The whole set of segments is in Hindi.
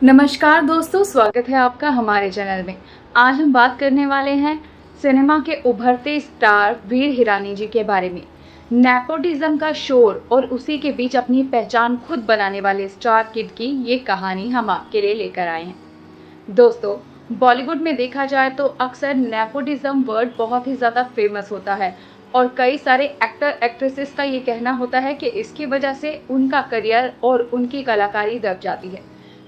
नमस्कार दोस्तों, स्वागत है आपका हमारे चैनल में। आज हम बात करने वाले हैं सिनेमा के उभरते स्टार वीर हिरानी जी के बारे में। नेपोटिज्म का शोर और उसी के बीच अपनी पहचान खुद बनाने वाले स्टार किड की ये कहानी हम आपके लिए लेकर आए हैं। दोस्तों, बॉलीवुड में देखा जाए तो अक्सर नेपोटिज्म वर्ड बहुत ही ज़्यादा फेमस होता है और कई सारे एक्टर एक्ट्रेसेस का ये कहना होता है कि इसकी वजह से उनका करियर और उनकी कलाकारी दब जाती है।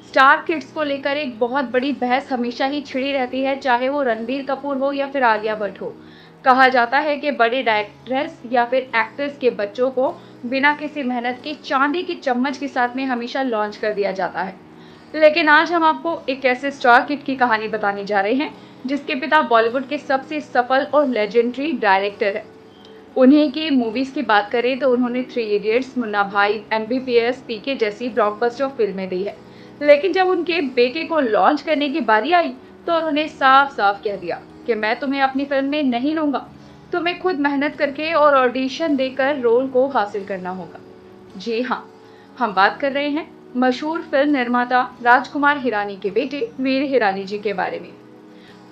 स्टार किड्स को लेकर एक बहुत बड़ी बहस हमेशा ही छिड़ी रहती है, चाहे वो रणबीर कपूर हो या फिर आलिया भट्ट हो। कहा जाता है कि बड़े डायरेक्टर्स या फिर एक्टर्स के बच्चों को बिना किसी मेहनत की चांदी की चम्मच के साथ में हमेशा लॉन्च कर दिया जाता है। लेकिन आज हम आपको एक ऐसे स्टार किड की कहानी बताने जा रहे हैं जिसके पिता बॉलीवुड के सबसे सफल और लेजेंडरी डायरेक्टर है। उन्हीं की मूवीज की बात करें तो उन्होंने 3 इडियट्स, मुन्ना भाई, MBBS, पीके जैसी ब्लॉकबस्टर फिल्में दी है। लेकिन जब उनके बेटे को लॉन्च करने की बारी आई तो उन्होंने साफ साफ कह दिया कि मैं तुम्हें अपनी फिल्म में नहीं लूंगा, तुम्हें खुद मेहनत करके और ऑडिशन देकर रोल को हासिल करना होगा। जी हाँ, हम बात कर रहे हैं मशहूर फिल्म निर्माता राजकुमार हिरानी के बेटे वीर हिरानी जी के बारे में।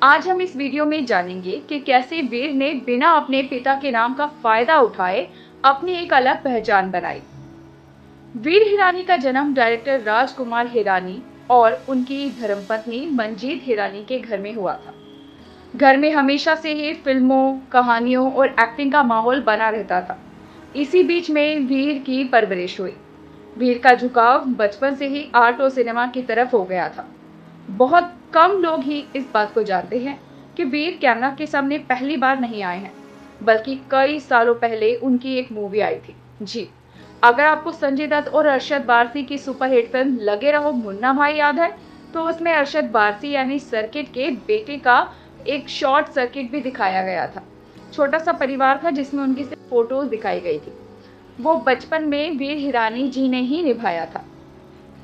आज हम इस वीडियो में जानेंगे कि कैसे वीर ने बिना अपने पिता के नाम का फायदा उठाए अपनी एक अलग पहचान बनाई। वीर हिरानी का जन्म डायरेक्टर राजकुमार हिरानी और उनकी धर्मपत्नी मंजीत हिरानी के घर में हुआ था। घर में हमेशा से ही फिल्मों, कहानियों और एक्टिंग का माहौल बना रहता था। इसी बीच में वीर की परवरिश हुई। वीर का झुकाव बचपन से ही आर्ट और सिनेमा की तरफ हो गया था। बहुत कम लोग ही इस बात को जानते हैं कि वीर कैमरा के सामने पहली बार नहीं आए हैं, बल्कि कई सालों पहले उनकी एक मूवी आई थी। जी, अगर आपको संजय दत्त और अरशद वारसी की सुपरहिट फिल्म लगे रहो मुन्ना भाई याद है, तो उसमें अरशद वारसी यानी सर्किट के बेटे का एक शॉर्ट सर्किट भी दिखाया गया था। छोटा सा परिवार था जिसमें उनकी सिर्फ फोटोज दिखाई गई थी। वो बचपन में वीर हिरानी जी ने ही निभाया था।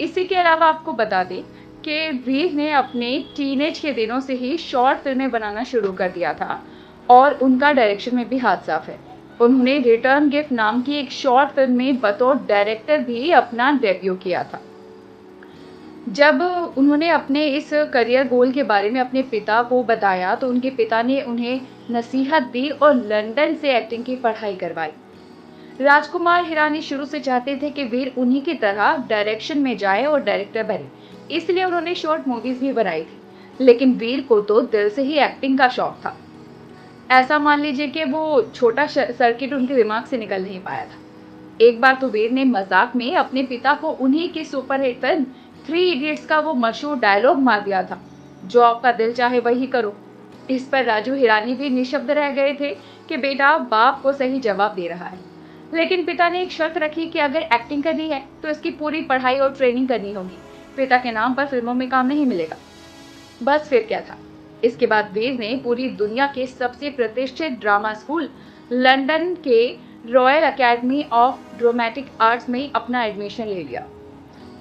इसी के अलावा आपको बता दें कि वीर ने अपने टीनेज के दिनों से ही शॉर्ट फिल्में बनाना शुरू कर दिया था और उनका डायरेक्शन में भी हाथ साफ है। उन्होंने रिटर्न गिफ्ट नाम की एक शॉर्ट फिल्म में बतौर डायरेक्टर भी अपना डेब्यू किया था। जब उन्होंने अपने इस करियर गोल के बारे में अपने पिता को बताया तो उनके पिता ने उन्हें नसीहत दी और लंदन से एक्टिंग की पढ़ाई करवाई। राजकुमार हिरानी शुरू से चाहते थे कि वीर उन्हीं की तरह डायरेक्शन में जाए और डायरेक्टर बने, इसलिए उन्होंने शॉर्ट मूवीज भी बनाई थी। लेकिन वीर को तो दिल से ही एक्टिंग का शौक था। ऐसा मान लीजिए कि वो छोटा सर्किट उनके दिमाग से निकल नहीं पाया था। एक बार तो वीर ने मजाक में अपने पिता को उन्हीं की सुपरहिट फिल्म 3 इडियट्स का वो मशहूर डायलॉग मार दिया था, जो आपका दिल चाहे वही करो। इस पर राजू हिरानी भी निशब्द रह गए थे कि बेटा बाप को सही जवाब दे रहा है। लेकिन पिता ने एक शर्त रखी कि अगर एक्टिंग करनी है तो इसकी पूरी पढ़ाई और ट्रेनिंग करनी होगी। पिता के नाम पर फिल्मों में काम नहीं मिलेगा। बस फिर क्या था। इसके बाद वीर ने पूरी दुनिया के सबसे प्रतिष्ठित ड्रामा स्कूल लंदन के royal academy of dramatic arts में अपना एडमिशन ले लिया।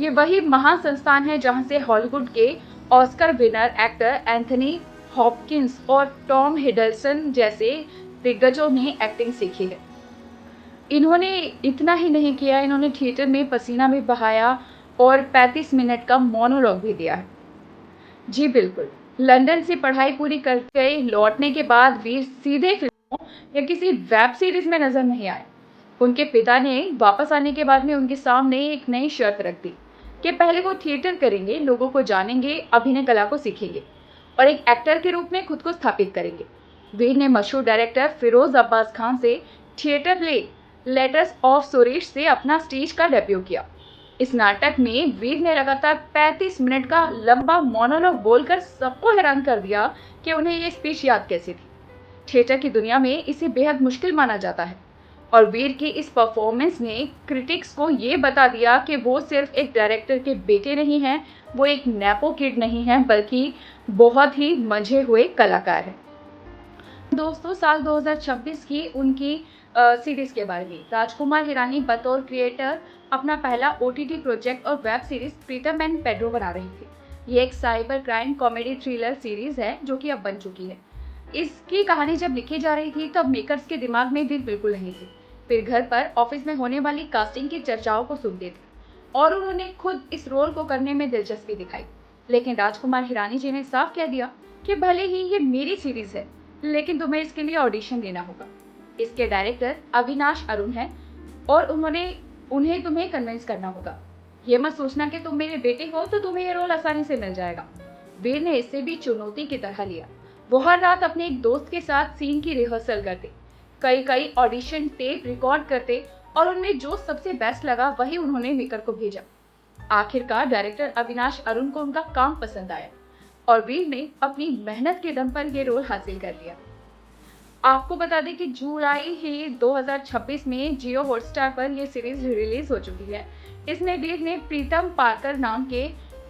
ये वही महान संस्थान है जहां से हॉलीवुड के Oscar winner actor Anthony Hopkins और टॉम हिडलसन जैसे दिग्गजों ने एक्टिंग सीखी है। इन्होंने इतना ही नहीं किया, इन्होंने थिएटर में पसीना भी बहाया और 35 मिनट का मोनोलॉग भी दिया है। जी बिल्कुल, लंदन से पढ़ाई पूरी करके लौटने के बाद वीर सीधे फिल्मों या किसी वेब सीरीज में नजर नहीं आए। उनके पिता ने वापस आने के बाद में उनके सामने एक नई शर्त रख दी कि पहले वो थिएटर करेंगे, लोगों को जानेंगे, अभिनय कला को सीखेंगे और एक एक्टर के रूप में खुद को स्थापित करेंगे। वीर ने मशहूर डायरेक्टर फिरोज अब्बास खान से theatre play letters of Suresh से अपना स्टेज का डेब्यू किया। इस नाटक में वीर ने लगातार 35 मिनट का लंबा मोनोलॉग बोलकर सबको हैरान कर दिया कि उन्हें ये स्पीच याद कैसी थी। थिएटर की दुनिया में इसे बेहद मुश्किल माना जाता है और वीर की इस परफॉर्मेंस ने क्रिटिक्स को ये बता दिया कि वो सिर्फ एक डायरेक्टर के बेटे नहीं हैं, वो एक नेपो किड नहीं है, बल्कि बहुत ही मंझे हुए कलाकार हैं। दोस्तों, साल 2026 की उनकी सीरीज के बारे में राजकुमार हिरानी बतौर क्रिएटर अपना पहला OTT प्रोजेक्ट और web series Pritam and Pedro बना रही थी। ये एक cyber crime comedy thriller series है जो कि अब बन चुकी है। इसकी कहानी जब लिखी जा रही थी तब मेकर्स के दिमाग में दिल बिल्कुल नहीं थी। फिर घर पर ऑफिस में होने वाली कास्टिंग की चर्चाओं को सुनते थे और उन्होंने खुद इस रोल को करने में दिलचस्पी दिखाई। लेकिन राजकुमार हिरानी जी ने साफ कह दिया कि भले ही ये मेरी सीरीज है, लेकिन तुम्हें इसके लिए ऑडिशन देना होगा। इसके डायरेक्टर अविनाश अरुण हैं और उन्हें तुम्हें कन्विंस करना होगा। ये मत सोचना कि तुम मेरे बेटे हो तो तुम्हें ये रोल आसानी से मिल जाएगा। वीर ने इसे भी चुनौती की तरह लिया। वो हर रात अपने एक दोस्त के साथ सीन की रिहर्सल करते, कई ऑडिशन टेप रिकॉर्ड करते और उनमें जो सबसे बेस्ट लगा वही उन्होंने मेकर को भेजा। आखिरकार डायरेक्टर अविनाश अरुण को उनका काम पसंद आया और वीर ने अपनी मेहनत के दम पर ये रोल हासिल कर लिया। आपको बता दें कि जुलाई ही 2026 में जियो हॉटस्टार पर यह सीरीज रिलीज हो चुकी है। इसमें वीर ने प्रीतम पारकर नाम के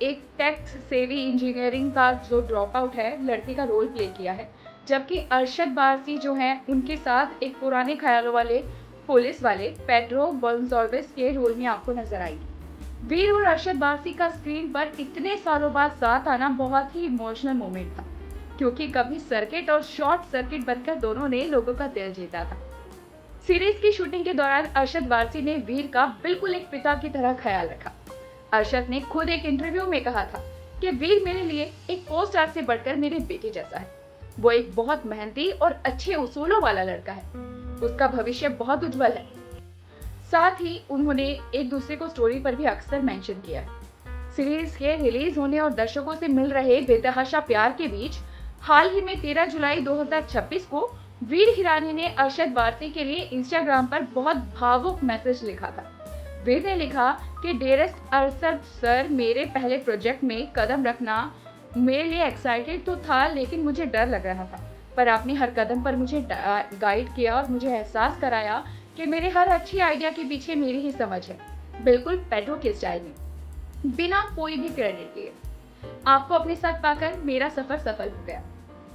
एक टेक्स सेवी इंजीनियरिंग का जो ड्रॉप आउट है लड़की का रोल प्ले किया है, जबकि अरशद वारसी जो है उनके साथ एक पुराने ख्यालों वाले पुलिस वाले पेड्रो गोंजाल्वेस के रोल में आपको नजर आएगी। वीर और अरशद वारसी का स्क्रीन पर इतने सालों बाद साथ आना बहुत ही इमोशनल मोमेंट था, क्योंकि कभी सर्किट और शॉर्ट सर्किट बनकर दोनों ने लोगों का दिल जीता था। सीरीज की शूटिंग के दौरान अरशद वारसी ने वीर का बिल्कुल एक पिता की तरह ख्याल रखा। अरशद ने खुद एक इंटरव्यू में कहा था कि वीर मेरे लिए एक को स्टार से बढ़कर मेरे बेटे जैसा है। वो एक बहुत मेहनती और अच्छे उसूलों वाला लड़का है। उसका भविष्य बहुत उज्जवल है। साथ ही उन्होंने एक दूसरे को स्टोरी पर भी अक्सर मेंशन किया है। सीरीज के रिलीज होने और दर्शकों से मिल रहे बेतहाशा प्यार के बीच हाल ही में 13 जुलाई 2026 को वीर हिरानी ने अरशद वारसी के लिए इंस्टाग्राम पर बहुत भावुक मैसेज लिखा था। वीर ने लिखा कि डियरेस्ट अरशद सर, मेरे पहले प्रोजेक्ट में कदम रखना मेरे लिए एक्साइटेड तो था, लेकिन मुझे डर लग रहा था, पर आपने हर कदम पर मुझे गाइड किया और मुझे एहसास कराया कि मेरे हर अच्छी आइडिया के पीछे मेरी ही समझ है, बिल्कुल पेड्रो के स्टाइल में, बिना कोई भी क्रेडिट लिए। आपको अपने साथ पाकर मेरा सफर सफल हो गया।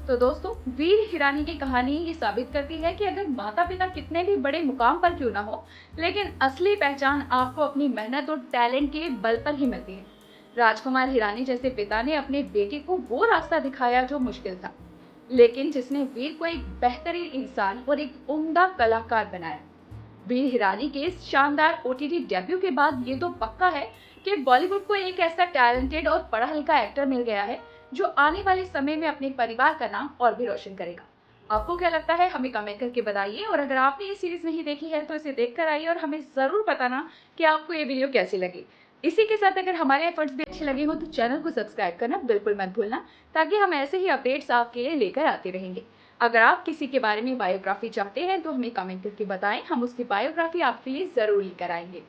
तो दोस्तों, वीर हिरानी की कहानी ये साबित करती है कि अगर माता पिता कितने भी बड़े मुकाम पर क्यों ना हो, लेकिन असली पहचान आपको अपनी मेहनत और टैलेंट के बल पर ही मिलती है। राजकुमार हिरानी जैसे पिता ने अपने बेटे को वो रास्ता दिखाया जो मुश्किल था, लेकिन जिसने वीर को एक बेहतरीन इंसान और एक उम्दा कलाकार बनाया। वीर हिरानी के इस शानदार ओटीटी डेब्यू के बाद ये तो पक्का है कि बॉलीवुड को एक ऐसा टैलेंटेड और पढ़ा लिखा एक्टर मिल गया है जो आने वाले समय में अपने परिवार का नाम और भी रोशन करेगा। आपको क्या लगता है, हमें कमेंट करके बताइए। और अगर आपने ये सीरीज नहीं देखी है तो इसे देखकर आइए और हमें जरूर बताना कि आपको ये वीडियो कैसी लगी। इसी के साथ अगर हमारे एफर्ट्स भी अच्छे लगे हो तो चैनल को सब्सक्राइब करना बिल्कुल मत भूलना, ताकि हम ऐसे ही अपडेट्स आपके लिए लेकर आते रहेंगे। अगर आप किसी के बारे में बायोग्राफी चाहते हैं तो हमें कमेंट करके बताएं, हम उसकी बायोग्राफी आपके लिए जरूर लेकर आएंगे।